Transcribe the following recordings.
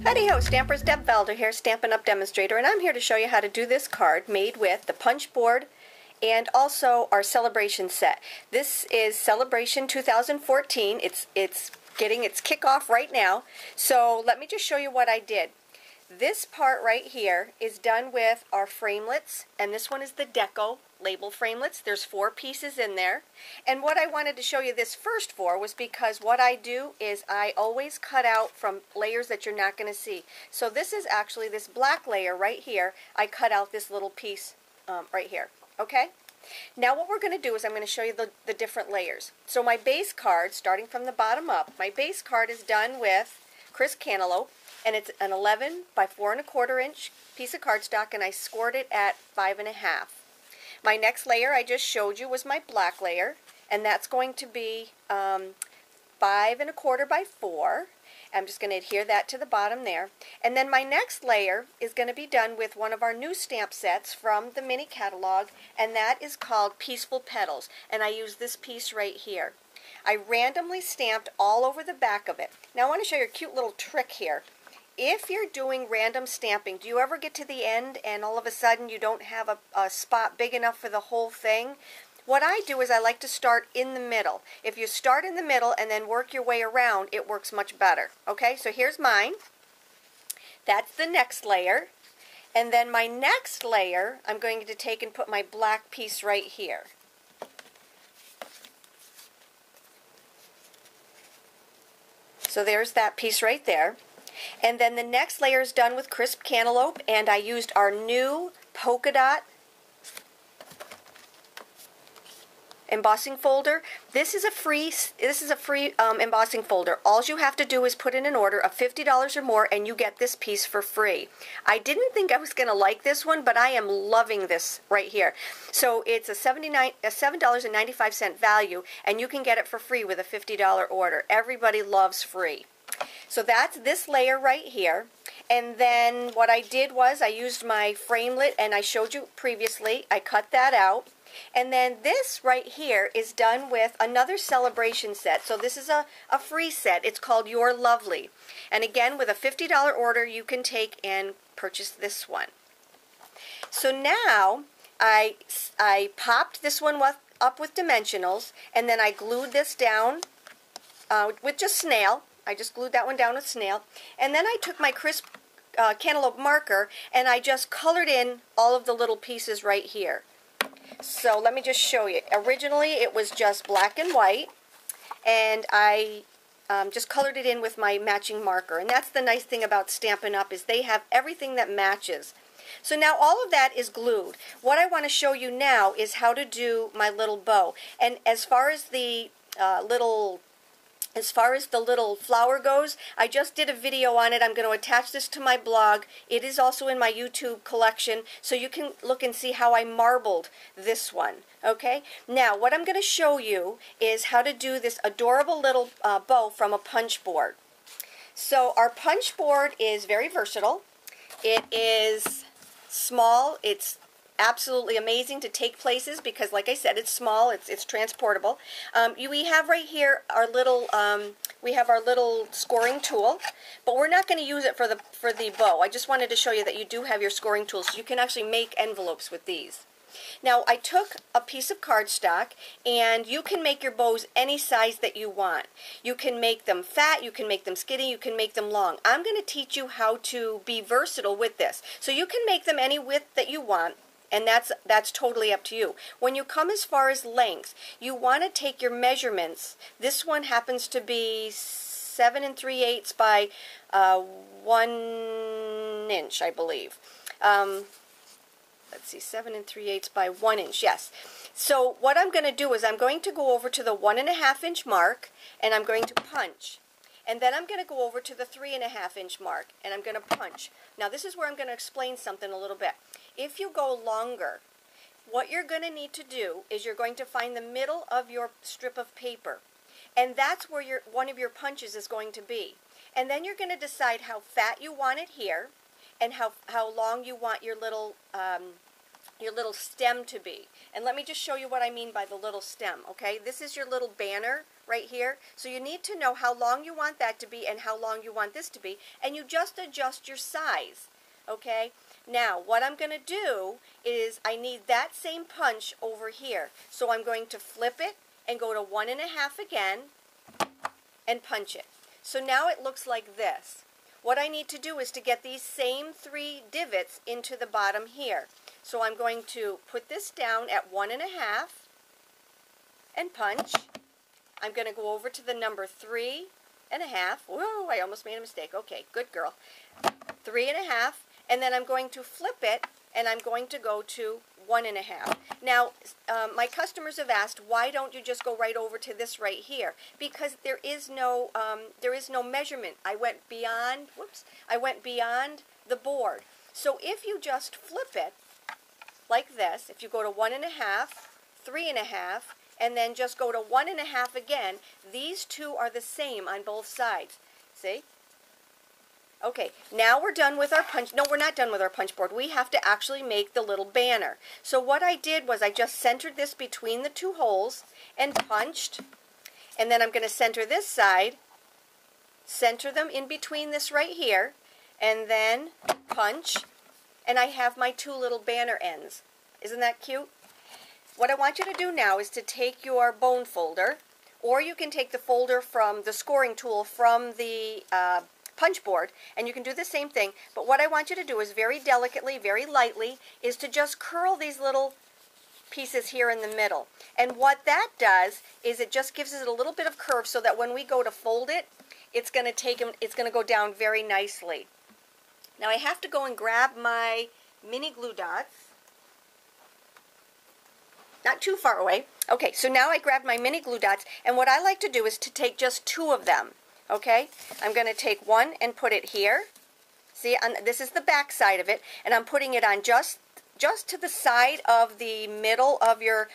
Howdy-ho, Stampers, Deb Valder here, Stampin' Up! Demonstrator, and I'm here to show you how to do this card made with the punch board and also our Sale-a-Bration set. This is Sale-a-Bration 2014. It's getting its kickoff right now. So let me just show you what I did. This part right here is done with our Framelits, and this one is the Deco label Framelits. There's 4 pieces in there. And what I wanted to show you this first for was because what I do is I always cut out from layers that you're not going to see. So this is actually this black layer right here. I cut out this little piece right here. Okay? Now what we're going to do is I'm going to show you the different layers. So my base card, starting from the bottom up, my base card is done with crisp Cantalope, and it's an 11 by 4 1/4 inch piece of cardstock, and I scored it at 5 1/2. My next layer I just showed you was my black layer, and that's going to be 5 1/4 by 4. I'm just going to adhere that to the bottom there. And then my next layer is going to be done with one of our new stamp sets from the mini catalog, and that is called Peaceful Petals. And I use this piece right here. I randomly stamped all over the back of it. Now I want to show you a cute little trick here. If you're doing random stamping, do you ever get to the end and all of a sudden you don't have a spot big enough for the whole thing? What I do is I like to start in the middle. If you start in the middle and then work your way around, it works much better. Okay, so here's mine. That's the next layer. And then my next layer, I'm going to take and put my black piece right here. So there's that piece right there. And then the next layer is done with crisp Cantalope, and I used our new polka dot embossing folder. This is a free embossing folder. All you have to do is put in an order of $50 or more, and you get this piece for free. I didn't think I was going to like this one, but I am loving this right here. So it's a $7.95 value, and you can get it for free with a $50 order. Everybody loves free. So that's this layer right here. And then what I did was I used my framelit, and I showed you previously. I cut that out. And then this right here is done with another Sale-a-Bration set. So this is a free set. It's called You're Lovely. And again, with a $50 order, you can take and purchase this one. So now I popped this one up with dimensionals, and then I glued this down with just snail. I just glued that one down with snail. And then I took my crisp Cantalope marker, and I just colored in all of the little pieces right here. So let me just show you. Originally it was just black and white, and I just colored it in with my matching marker. And that's the nice thing about Stampin' Up! Is they have everything that matches. So now all of that is glued. What I want to show you now is how to do my little bow. And as far as the little flower goes, I just did a video on it. I'm going to attach this to my blog. It is also in my YouTube collection, so you can look and see how I marbled this one. Okay? Now, what I'm going to show you is how to do this adorable little bow from a punch board. So our punch board is very versatile. It is small. It's absolutely amazing to take places because, like I said, it's small. It's transportable. We have right here our little scoring tool, but we're not going to use it for the bow. I just wanted to show you that you do have your scoring tools. So you can actually make envelopes with these. Now I took a piece of cardstock, and you can make your bows any size that you want. You can make them fat, you can make them skinny, you can make them long. I'm going to teach you how to be versatile with this. So you can make them any width that you want. And that's totally up to you. When you come as far as length, you want to take your measurements. This one happens to be 7 3/8 by 1 inch, I believe. Let's see, 7 3/8 by 1 inch, yes. So what I'm going to do is I'm going to go over to the 1 1/2 inch mark, and I'm going to punch. And then I'm going to go over to the 3 1/2 inch mark, and I'm going to punch. Now this is where I'm going to explain something a little bit. If you go longer, what you're going to need to do is you're going to find the middle of your strip of paper. And that's where one of your punches is going to be. And then you're going to decide how fat you want it here, and how long you want your little stem to be. And let me just show you what I mean by the little stem, okay? This is your little banner right here. So you need to know how long you want that to be and how long you want this to be, and you just adjust your size, okay? Now, what I'm going to do is I need that same punch over here. So I'm going to flip it and go to 1.5 again and punch it. So now it looks like this. What I need to do is to get these same 3 divots into the bottom here. So I'm going to put this down at 1.5 and punch. I'm going to go over to the number 3.5. Whoa, I almost made a mistake. Okay, good girl. 3.5, and then I'm going to flip it, and I'm going to go to 1.5. Now, my customers have asked, why don't you just go right over to this right here? Because there is no measurement. I went beyond the board. So if you just flip it like this, if you go to 1.5, 3.5, and then just go to 1.5 again, these two are the same on both sides. See? Okay, now we're done with our punch. No, we're not done with our punch board. We have to actually make the little banner. So what I did was I just centered this between the 2 holes and punched. And then I'm going to center this side, center them in between this right here, and then punch. And I have my 2 little banner ends. Isn't that cute? What I want you to do now is to take your bone folder, or you can take the folder from the scoring tool from the punch board, and you can do the same thing. But what I want you to do is very delicately, very lightly, is to just curl these little pieces here in the middle. And what that does is it just gives it a little bit of curve so that when we go to fold it, it's going to go down very nicely. Now I have to go and grab my mini glue dots. Not too far away. Okay, so now I grabbed my mini glue dots, and what I like to do is to take just 2 of them. Okay, I'm going to take one and put it here. See, this is the back side of it, and I'm putting it on just to the side of the middle of your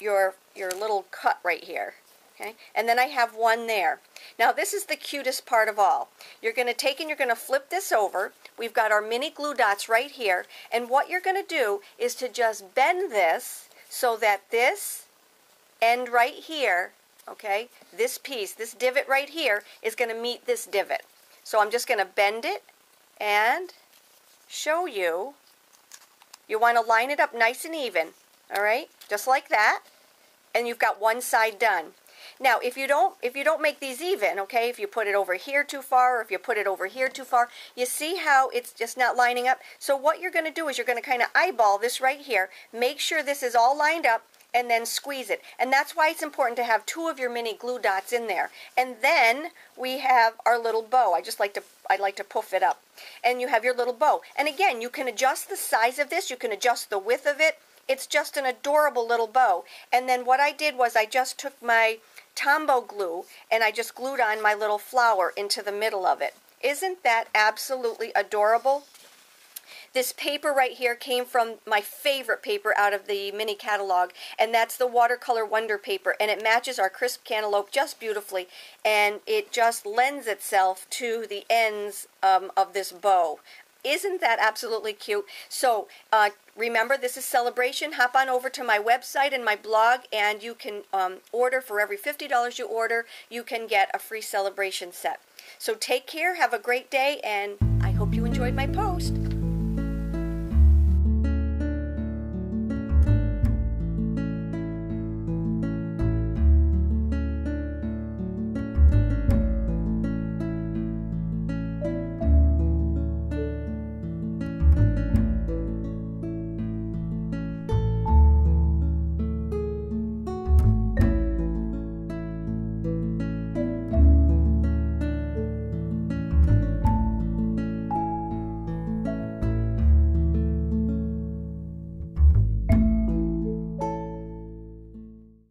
little cut right here. Okay, and then I have one there. Now this is the cutest part of all. You're going to take and you're going to flip this over. We've got our mini glue dots right here, and what you're going to do is to just bend this so that this end right here, okay, this piece, this divot right here, is going to meet this divot. So I'm just going to bend it and show you. You want to line it up nice and even, all right, just like that, and you've got one side done. Now, if you don't make these even, okay, if you put it over here too far, or if you put it over here too far, you see how it's just not lining up? So what you're going to do is you're going to kind of eyeball this right here, make sure this is all lined up, and then squeeze it. And that's why it's important to have 2 of your mini glue dots in there. And then we have our little bow. I like to poof it up. And you have your little bow. And again, you can adjust the size of this, you can adjust the width of it. It's just an adorable little bow. And then what I did was I just took my Tombow glue and I just glued on my little flower into the middle of it. Isn't that absolutely adorable? This paper right here came from my favorite paper out of the mini catalog, and that's the Watercolor Wonder paper, and it matches our crisp cantaloupe just beautifully, and it just lends itself to the ends of this bow. Isn't that absolutely cute? So remember, this is Sale-a-Bration. Hop on over to my website and my blog, and you can order. For every $50 you order, you can get a free Sale-a-Bration set. So take care, have a great day, and I hope you enjoyed my post.